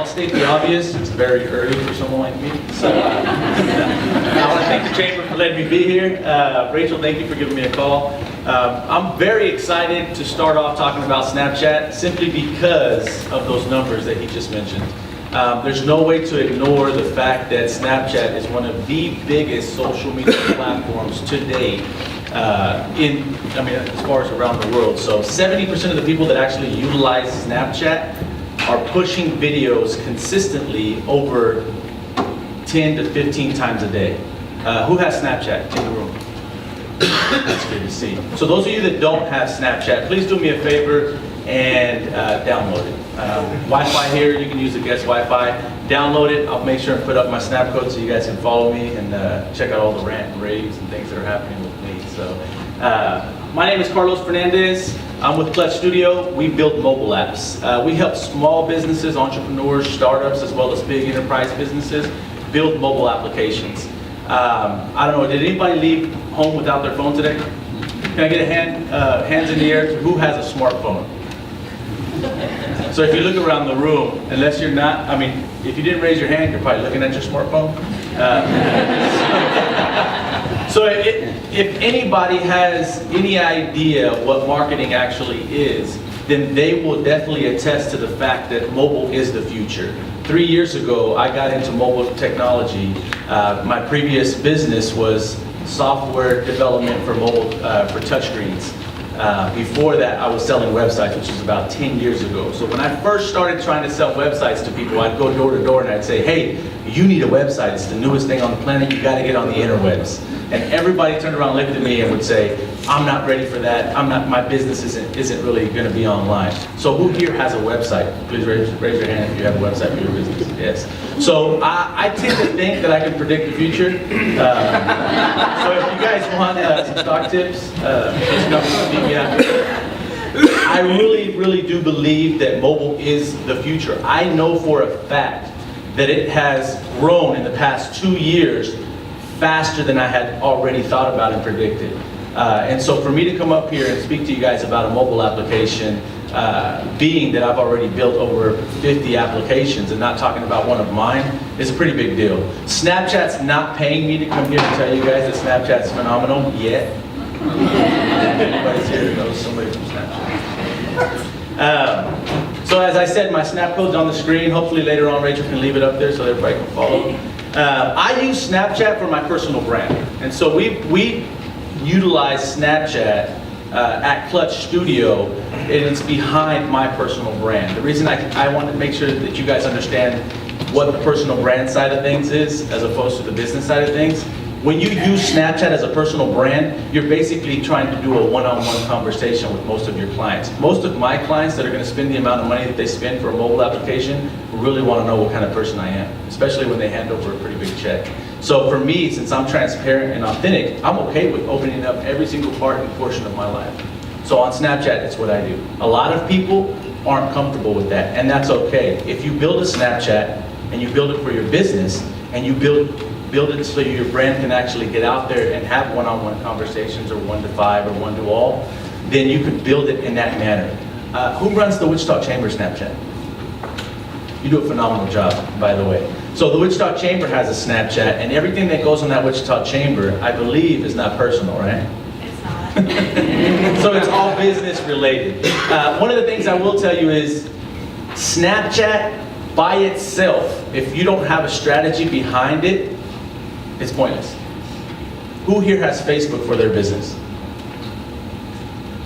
I'll state the obvious, it's very early for someone like me. So I want to thank the Chamber for letting me be here. Rachel, thank you for giving me a call. I'm very excited to start off talking about Snapchat simply because of those numbers that he just mentioned. There's no way to ignore the fact that Snapchat is one of the biggest social media platforms to date as far as around the world. So 70% of the people that actually utilize Snapchat are pushing videos consistently over 10 to 15 times a day. Who has Snapchat in the room? That's good to see. So those of you that don't have Snapchat, please do me a favor and download it. Wi-Fi here, you can use the guest Wi-Fi. Download it. I'll make sure and put up my snap code so you guys can follow me and check out all the rant and raves and things that are happening with me. So, my name is Fernandez. I'm with Clutch Studio. We build mobile apps. We help small businesses, entrepreneurs, startups, as well as big enterprise businesses build mobile applications. I don't know, did anybody leave home without their phone today? Can I get a hands in the air? Who has a smartphone? So if you look around the room, unless you're not, if you didn't raise your hand, you're probably looking at your smartphone. So if anybody has any idea what marketing actually is, then they will definitely attest to the fact that mobile is the future. 3 years ago, I got into mobile technology. My previous business was software development for mobile, for touchscreens. Before that, I was selling websites, which was about 10 years ago. So when I first started trying to sell websites to people, I'd go door to door and I'd say, hey, you need a website. It's the newest thing on the planet. You got to get on the interwebs. And everybody turned around and looked at me and would say, I'm not ready for that. My business isn't really going to be online. So who here has a website? Please raise your hand if you have a website for your business. Yes. So I tend to think that I can predict the future. So if you guys want some stock tips, please come speak me out. I really do believe that mobile is the future. I know for a fact that it has grown in the past 2 years faster than I had already thought about and predicted. And so for me to come up here and speak to you guys about a mobile application, being that I've already built over 50 applications and not talking about one of mine, is a pretty big deal. Snapchat's not paying me to come here and tell you guys that Snapchat's phenomenal yet. Anybody's here that knows somebody from Snapchat. So as I said, my snap code's on the screen. Hopefully later on Rachel can leave it up there so everybody can follow. I use Snapchat for my personal brand. And so we utilize Snapchat at Clutch Studio, and it's behind my personal brand. The reason I want to make sure that you guys understand what the personal brand side of things is as opposed to the business side of things. When you use Snapchat as a personal brand, you're basically trying to do a one-on-one conversation with most of your clients. Most of my clients that are going to spend the amount of money that they spend for a mobile application really want to know what kind of person I am, especially when they hand over a pretty big check. So for me, since I'm transparent and authentic, I'm okay with opening up every single part and portion of my life. So on Snapchat, it's what I do. A lot of people aren't comfortable with that, and that's okay. If you build a Snapchat and you build it for your business and you build it so your brand can actually get out there and have one-on-one conversations, or 1 to 5 or 1 to all, then you can build it in that manner. Who runs the Wichita Chamber Snapchat? You do a phenomenal job, by the way. So the Wichita Chamber has a Snapchat, and everything that goes on that Wichita Chamber, I believe, is not personal, right? It's not. So it's all business related. One of the things I will tell you is Snapchat by itself, if you don't have a strategy behind it, it's pointless. Who here has Facebook for their business?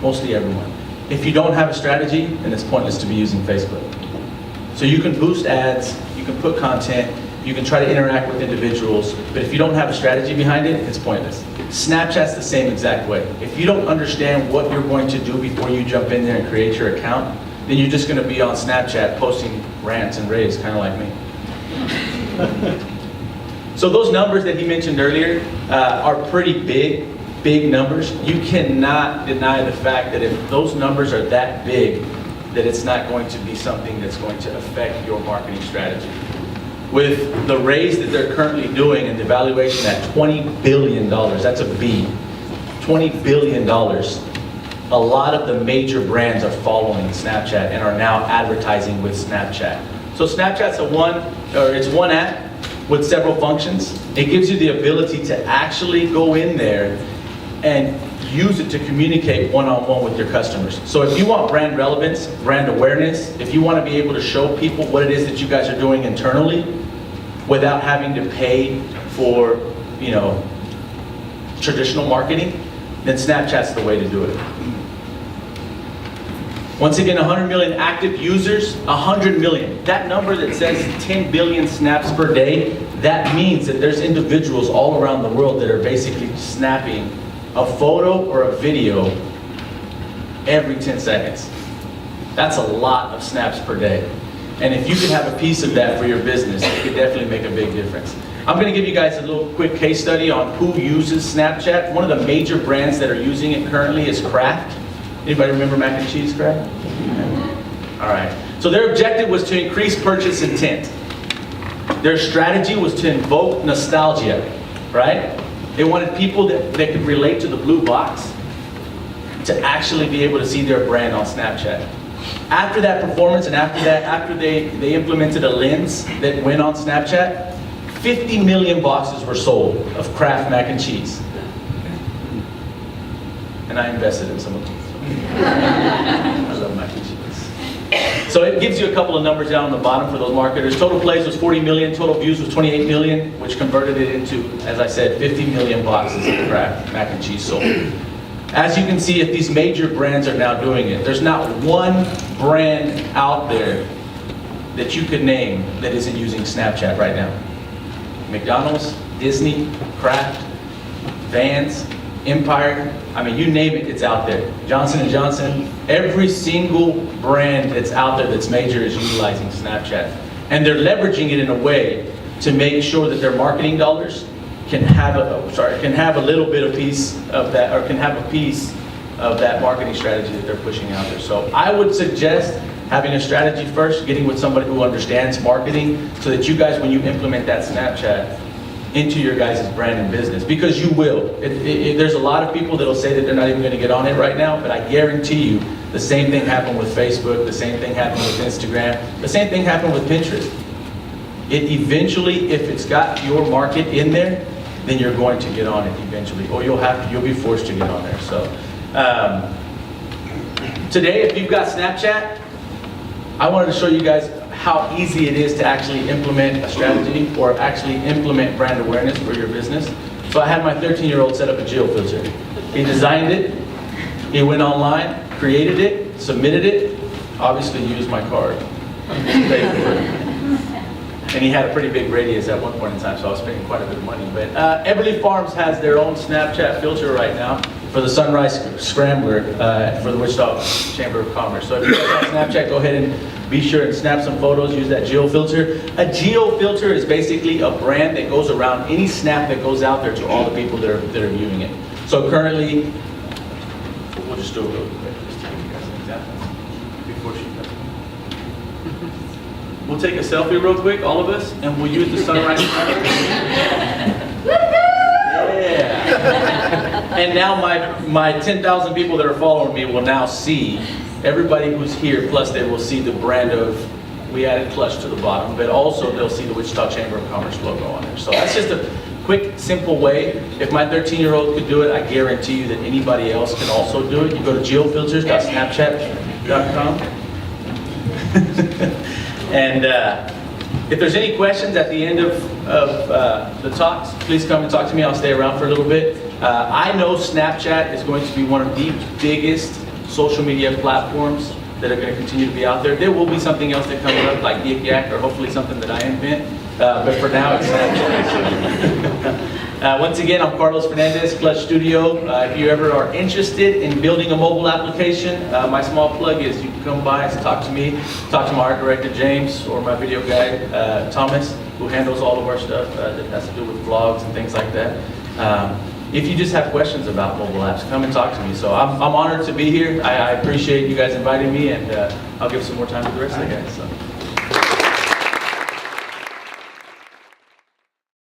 Mostly everyone. If you don't have a strategy, then it's pointless to be using Facebook. So you can boost ads, you can put content, you can try to interact with individuals, but if you don't have a strategy behind it, it's pointless. Snapchat's the same exact way. If you don't understand what you're going to do before you jump in there and create your account, then you're just going to be on Snapchat posting rants and raves, kind of like me. So those numbers that he mentioned earlier are pretty big numbers. You cannot deny the fact that if those numbers are that big, that it's not going to be something that's going to affect your marketing strategy. With the raise that they're currently doing and the valuation at $20 billion, that's a B, $20 billion, a lot of the major brands are following Snapchat and are now advertising with Snapchat. So Snapchat's it's one app with several functions. It gives you the ability to actually go in there and use it to communicate one-on-one with your customers. So if you want brand relevance, brand awareness, if you want to be able to show people what it is that you guys are doing internally without having to pay for, traditional marketing, then Snapchat's the way to do it. Once again, 100 million active users, 100 million. That number that says 10 billion snaps per day, that means that there's individuals all around the world that are basically snapping a photo or a video every 10 seconds. That's a lot of snaps per day. And if you could have a piece of that for your business, it could definitely make a big difference. I'm going to give you guys a little quick case study on who uses Snapchat. One of the major brands that are using it currently is Kraft. Anybody remember mac and cheese, Kraft? All right. So their objective was to increase purchase intent. Their strategy was to invoke nostalgia, right? They wanted people that could relate to the blue box to actually be able to see their brand on Snapchat. After that performance and after they implemented a lens that went on Snapchat, 50 million boxes were sold of Kraft mac and cheese. And I invested in some of them. I love mac and cheese. So it gives you a couple of numbers down on the bottom for those marketers. Total plays was 40 million, total views was 28 million, which converted it into, as I said, 50 million boxes of Kraft mac and cheese sold. As you can see, if these major brands are now doing it, there's not one brand out there that you could name that isn't using Snapchat right now. McDonald's, Disney, Kraft, Vans, Empire, I mean, you name it, it's out there. Johnson & Johnson, every single brand that's out there that's major is utilizing Snapchat. And they're leveraging it in a way to make sure that their marketing dollars can have a little bit of piece of that, or can have a piece of that marketing strategy that they're pushing out there. So I would suggest having a strategy first, getting with somebody who understands marketing, so that you guys, when you implement that Snapchat into your guys' brand and business, because you will. There's a lot of people that'll say that they're not even going to get on it right now, but I guarantee you the same thing happened with Facebook, the same thing happened with Instagram, the same thing happened with Pinterest. It eventually, if it's got your market in there, then you're going to get on it eventually, or you'll be forced to get on there. So today, if you've got Snapchat, I wanted to show you guys how easy it is to actually implement a strategy or actually implement brand awareness for your business. So I had my 13-year-old set up a geo filter. He designed it, he went online, created it, submitted it, obviously used my card. And he had a pretty big radius at one point in time, so I was spending quite a bit of money. But Eberly Farms has their own Snapchat filter right now for the Sunrise Scrambler for the Wichita Chamber of Commerce. So if you guys have Snapchat, go ahead and be sure and snap some photos, use that geo filter. A geo filter is basically a brand that goes around any snap that goes out there to all the people that are viewing it. So currently, we'll just do it real quick, just to give you guys an example before she comes. We'll take a selfie real quick, all of us, and we'll use the sunrise. Yeah. And now my 10,000 people that are following me will now see everybody who's here, plus they will see the brand of, we added Clutch to the bottom, but also they'll see the Wichita Chamber of Commerce logo on there. So that's just a quick, simple way. If my 13-year-old could do it, I guarantee you that anybody else can also do it. You go to geofilters.snapchat.com. And if there's any questions at the end of the talks, please come and talk to me. I'll stay around for a little bit. I know Snapchat is going to be one of the biggest social media platforms that are going to continue to be out there. There will be something else that comes up, like Yik Yak, or hopefully something that I invent. But for now, it's Snapchat. Once again, I'm Carlos Fernandez, Clutch Studio. If you ever are interested in building a mobile application, my small plug is you can come by and talk to me, talk to my art director, James, or my video guy, Thomas, who handles all of our stuff that has to do with vlogs and things like that. If you just have questions about mobile apps, come and talk to me. So I'm honored to be here. I appreciate you guys inviting me, and I'll give some more time to the rest of the guys. So.